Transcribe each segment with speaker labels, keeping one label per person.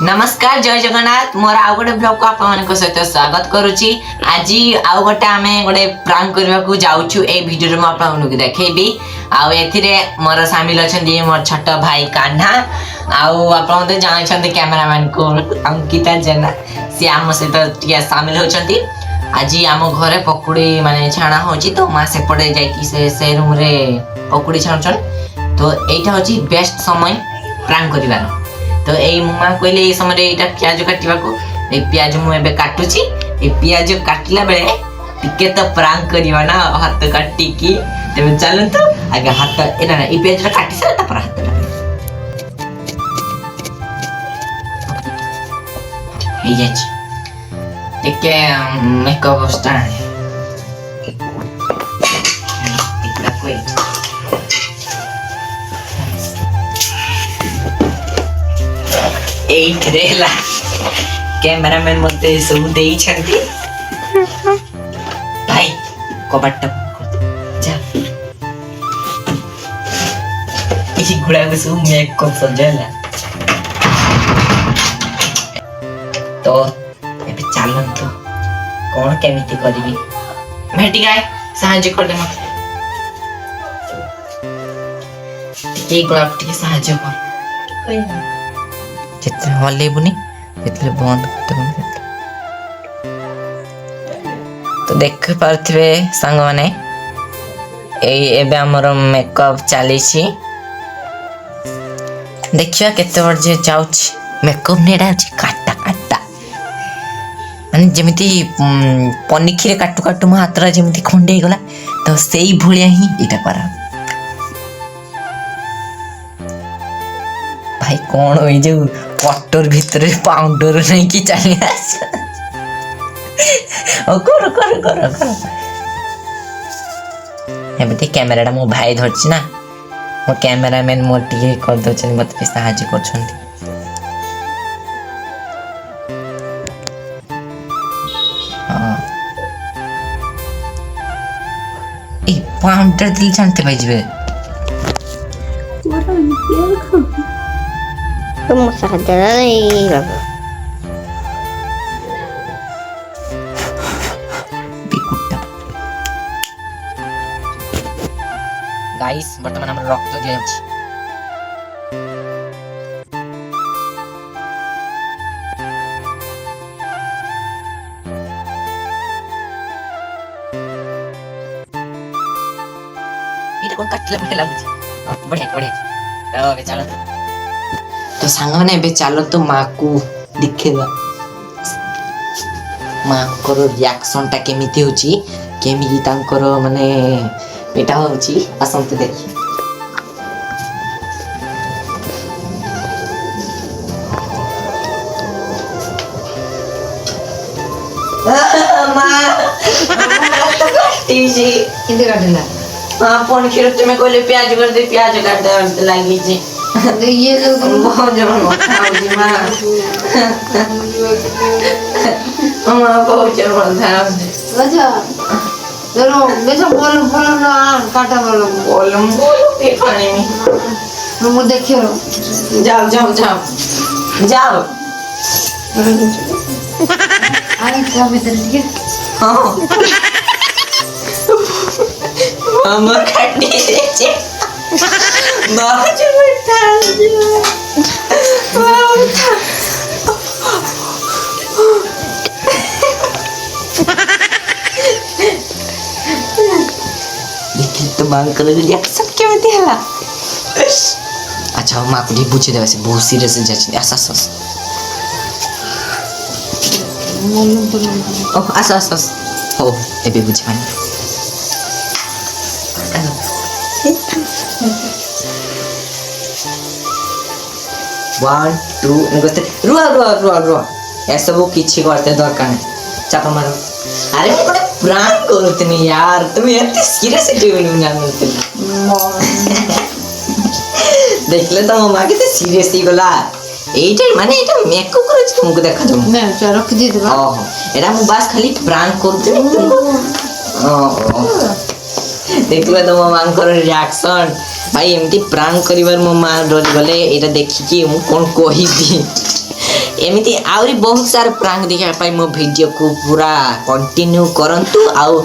Speaker 1: नमस्कार जय जगन्नाथ मोर आउ गोटे ब्लॉग को आप सहित स्वागत करुच्ची। आज आउ गोटे आम गोटे प्रांक करने को जाऊँ। ए वीडियो में आपको देखी आउ मोर सामिल अच्छा मोर छोट भाई कान्हा आप जानते कैमेरामैन को अंकिता जेना सी आम सहित सामिल होती। आज आम घरे पकुड़ी माने छाणा हो तो माँ सेपटे जा रूम रे पकुड़ी छाणुन। तो यहाँ हूँ बेस्ट समय प्रांक कर। तो यही माँ कहले ये समय यहाँ प्याज काटा को प्याज मुझे काटुची। प्याज काटला बेले टिके तो प्रांक करवा ना हाथ काटिकी तेज चलतु आगे हाथ ये प्याज काटी सारा हाथ टिके मेकअप स्टार्ट कैमरामैन मत सब दे भाई कबाटा जा गुड़ा को सब मेकअप सजाला। तो एबे चलंतु कौन केमिति करिवि भेटी गाय साहाय्य कर दे मत टिके गुड़ा टिके साहाय्य कर कोई ना जितने हलेबुनी जितने बंद करते। तो देख पार्थिवे सांग माने एबे हमर मेकअप चली देखिया केते बजे जाउछ मेकअप नेडा काटा काटा माने जेमिति पनिखिरे काटू काटू मो हातरा जेमिति खंडे गला तो सेई भुलिया ही इटा करा। भाई कौन हो जो पटर भीतर पाउडर नहीं कि चली कर कर कर कर एमती कैमेराटा मो भाई धरछि ना मो कैमरामैन मोर टिके कर दछन मत पे सहाय्य करछन। हां ए पाउडर दिल जानते भाई जबे
Speaker 2: Como sadar
Speaker 1: गाइस वर्तमान हमर रक्त दिया अछि। इटा कोन काटला बढ़िया लागुछि बढ़िया बढ़िया ओके चलो। तो सांग मैंने एबे चलो तो माँ को दिखेगा माँ को रिएक्शन टा केमिति होची केमिति तांकर माने एटा होची असंत देखि माँ टीजी किंदे काटला हां फोन खिरो तुमे कहले प्याज कर दे प्याज काट लागी जी ये लोग बहुत जरूर खाओगी माँ माँ बहुत जरूर था
Speaker 2: अच्छा चलो बेचा बोलो बोलो ना काटा बोलो
Speaker 1: बोलो ये खाने में
Speaker 2: मुझे देखियो
Speaker 1: जाओ जाओ जाओ जाओ
Speaker 2: आई क्या बेटर ठीक है
Speaker 1: हाँ मामा काटने से बहुत मिठा देखिए तो मांग कर रिएक्शन केमिति हला। अच्छा माँ को बुझे देबे से बहुत सीरियस जाछि आसा आसा ओ आसा आसा हो एबे बुझे माने 1 2 रुआ रुआ रुआ रुआ ऐसा वो किसी करते दरकार नहीं चापा मारो। अरे मैं बड़े प्रांक करते नहीं यार तुम्हें इतने सीरियसली बोलूँ ना मिलते देख ले तो मामा कितने सीरियसली बोला एटा माने एटा मेकअप करे तुमको देखा तुम
Speaker 2: मैं चल रख दी दबा
Speaker 1: ओह एटा मु बस खाली प्रांक करते नहीं तुमको ओह देख ले तो मामा कर रिएक्शन भाई एमती प्रांक करिवार मो मां डर गले एटा देखि कि मु कोन कहि दी एमती आउरी बहुत सारा प्रांक देखा पाई मो वीडियो को पूरा कंटिन्यू करंतु आउ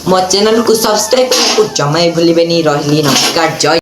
Speaker 1: मो चैनल को सब्सक्राइब करने को जमा भूलिबेनी। रहली नमस्कार, जय।